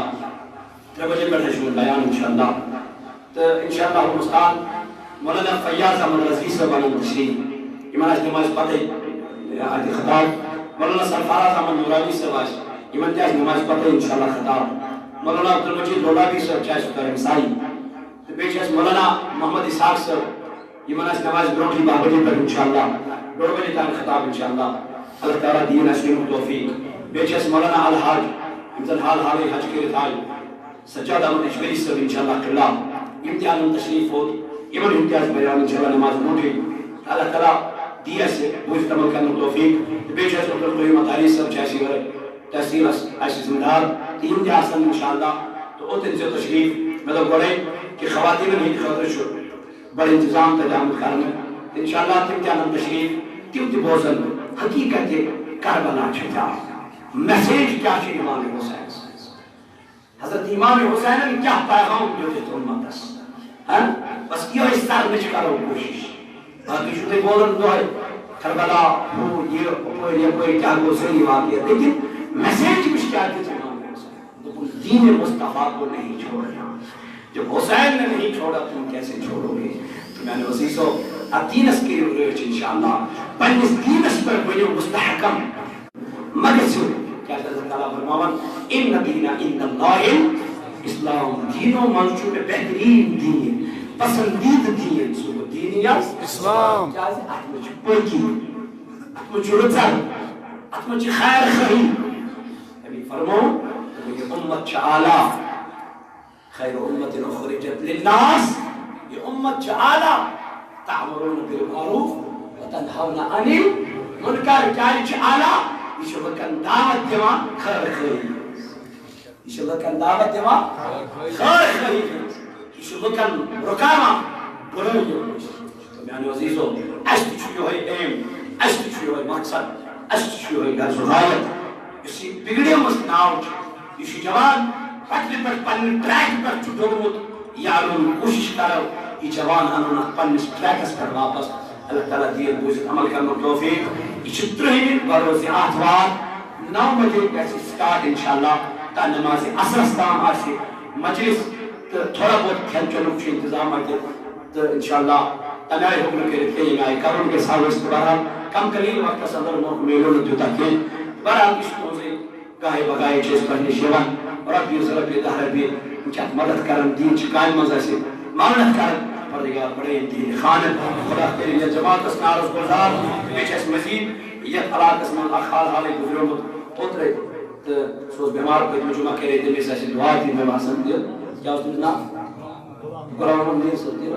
3 بجے پر حجم بیان انشاءاللہ تو انشاءاللہ مستان مولانا فیاض احمد رضوی صاحب تشریف یمن آج نماز پتہ آج خطاب مولانا سرفراز احمد نورانی صاحب یمن آج نماز پتہ انشاءاللہ خطاب مولانا عبدالمجید لولابی صاحب چاہے سکر امسائی پیش ہے مولانا محمد اسحاق صاحب یہ مناس نماز بروٹی بابجے پر انشاءاللہ 2 بجے تک خطاب انشاءاللہ اللہ تعالیٰ دین اسلیم توفیق پیش ہے مولانا الحاج امزل حال حج کے رتائی سجاد احمد اشوری صاحب انشاءاللہ قبلہ امتحان تشریف ہو امن امتیاز بیان انشاءاللہ نماز بروٹی اللہ تعالیٰ دیا سے بوجھ تمل کرنے توفیق پیش ہے عبد القیوم عطاری صاحب چاہیے ورے تحصیل ایسی زمدار امتحان انشاءاللہ تو اوتن سے تشریف مطلب بڑھے کہ خواتین نہیں خاطر شو بڑے انتظام تجامل کرنے انشاءاللہ تم جانم تشریف تم تی بوزن حقیقت کربلا چھتا میسیج کیا چھے امام حسین حضرت امام حسین نے کیا پیغام جو تھے تو امت اس بس یہ استار میں کرو کوشش باقی شدے بولن دو ہے کربلا ہو یہ کوئی کیا گو صحیح واقعی ہے لیکن میسیج کچھ کیا تھے امام حسین دین مصطفیٰ کو نہیں چھوڑنا جب حسین نے نہیں چھوڑا تم کیسے چھوڑو گے تو میں نے وزیزو دینس کے روچ انشاءاللہ پنیس دینس پر بنیو مستحکم مگر سے کیا حضرت تعالیٰ فرماون ان دین ان اللہ اسلام دینوں منشو میں بہترین دین پسندید دین سو دینیت اسلام کیا ہے اتمچ پوکی اتمچ رتر اتمچ خیر خریم ابھی فرماؤں کہ امت چعالا خیر امت اخرجت للناس یہ امت چعالا تعمرون بالمعروف وتنهون عن المنکر کیا چعالا یہ شبکن دعوت دیوان خیر خیر یہ شبکن دعوت دیوان خیر خیر یہ شبکن رکامہ برائی تو میانی عزیزو اشت چھوئی ہوئی ایم اشت چھوئی ہوئی مقصد اشت چھوئی ہوئی غرض و غایت اسی بگڑے مستناؤ اسی جوان پتلی پر پنی ٹریک پر چھوڑمت یارون کوشش کرو یہ جوان انہوں پنی ٹریکس پر واپس اللہ تعالیٰ دین بوزت عمل کرنا توفیق یہ چھترہی بروز آتوار 9 بجے پیسی سٹارٹ انشاءاللہ تا نماز عصر استام آسی مجلس تھوڑا بہت کھین چنک انتظام تو انشاءاللہ تمہیں حکم کرتے ہیں آئی کرن کے ساوس بہرحال کم قلیل وقت صدر موقع میلون دیتا کہ بہرحال کشتوں سے گاہے بگائے چیز پڑھنے شیوان ربی ضربی دہر بھی چاہت مدد کرن دین چکائم مزہ سے معاونت کرن پردگار بڑے دین خانت خدا تیری یہ جماعت اس نارس گزار بیچ اس مزید یہ علاق اس من اخال حالی گزروں اترے تو سوز بیمار پر مجمع کرے دے میں سے دعا تھی میں واسن دیا کیا اس نے قرآن نہیں سکتی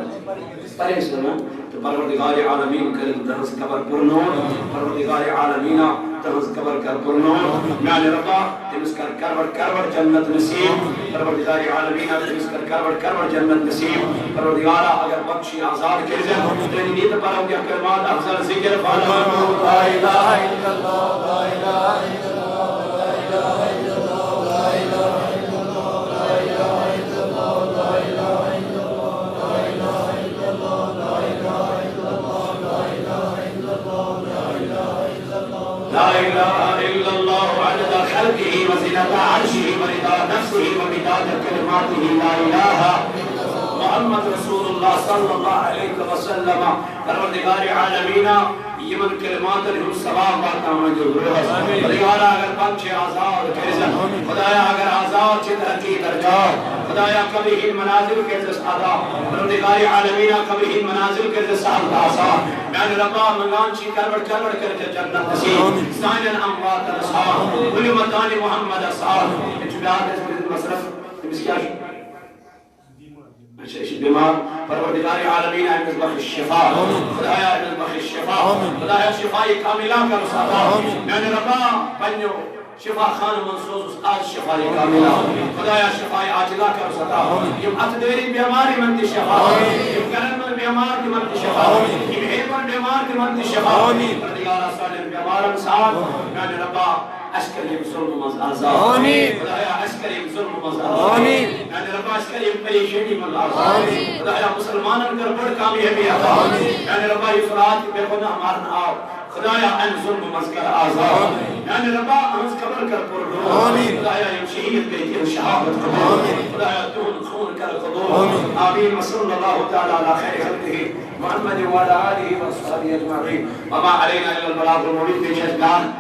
پرے سنا تو پروردگار عالمین کرد درس قبر پرنور پروردگار عالمین درس قبر کر پرنور میان ربا تمس کر کرور جنت نصیب پروردگار عالمین تمس کر کرور جنت نصیب پروردگار اگر بخشی آزاد کر دے تیری نیت پرو کے کلمات افضل ذکر فالا لا الہ الا اللہ لا الہ الا اللہ لا الہ الا اللہ لا الہ الا اللہ لا الہ الا اللہ لا الہ لا إله إلا الله عدد خلقه وزنة عرشه ورضا نفسه ومداد كلماته لا إله محمد رسول الله صلى الله عليه وسلم پروردگار عالمین یمن کلمات ہم ثواب باتا منظور خدایا اگر پنچے آزاد کیسن خدایا اگر آزاد چھ ترقی درجا خدایا کبھی ہی منازل کے زسادہ پروردگار عالمین کبھی ہی منازل کے زساد آسا میان ربا منگان چی کرور کر جنت نصیب سائنن اموات نصاب علمتان محمد اصحاب اجبیات اس میں مصرف تمس کیا بیمار پروردگار عالمین ہے مصباح الشفاء خدایا مصباح الشفاء خدایا شفاء کاملہ کا رسالہ میان ربا بنیو شفاء خان منصوص آج شفاء کاملہ خدایا شفاء عاجلہ کا رسالہ یم اتدیری بیماری مند شفاء یم کرن من بیمار کی مند شفاء یم حیبر بیمار کی مند شفاء پروردگار صالح بیمار انسان میان ربا اشکریم ظلم مز آزاد خدایا اشکریم ظلم مز آزاد میان ربا اشکریم پریشنی مز آزاد خدایا مسلمانن کر بڑھ کامیابی عطا میان ربا افراد بے گناہ مارنا آؤ خدایا ان ظلم مز کر آزاد میان ربا انس قبر کر پر رو خدایا یم شہید بیتی شہادت قبول خدایا دون خون کر قبول آمین وصل اللہ تعالی علی خیر خلقہ محمد وعلى آله وصحبه اجمعین وما علینا الا البلاغ المبین پیش ازدان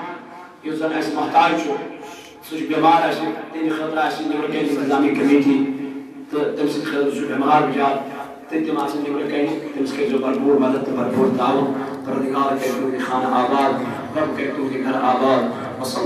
یہ زن ایسے محتاج چھو سوچ بیمار ایسے تینی خطرہ ایسے نمبر کہیں انتظامی کمیٹی تمسی خطر سوچ بیمار بجاد تینی ماسے نمبر کہیں تمسی جو بھرپور مدد بھرپور تعاون پردگار کہتوں کی خانہ آباد رب کہتوں کی گھر آباد وصل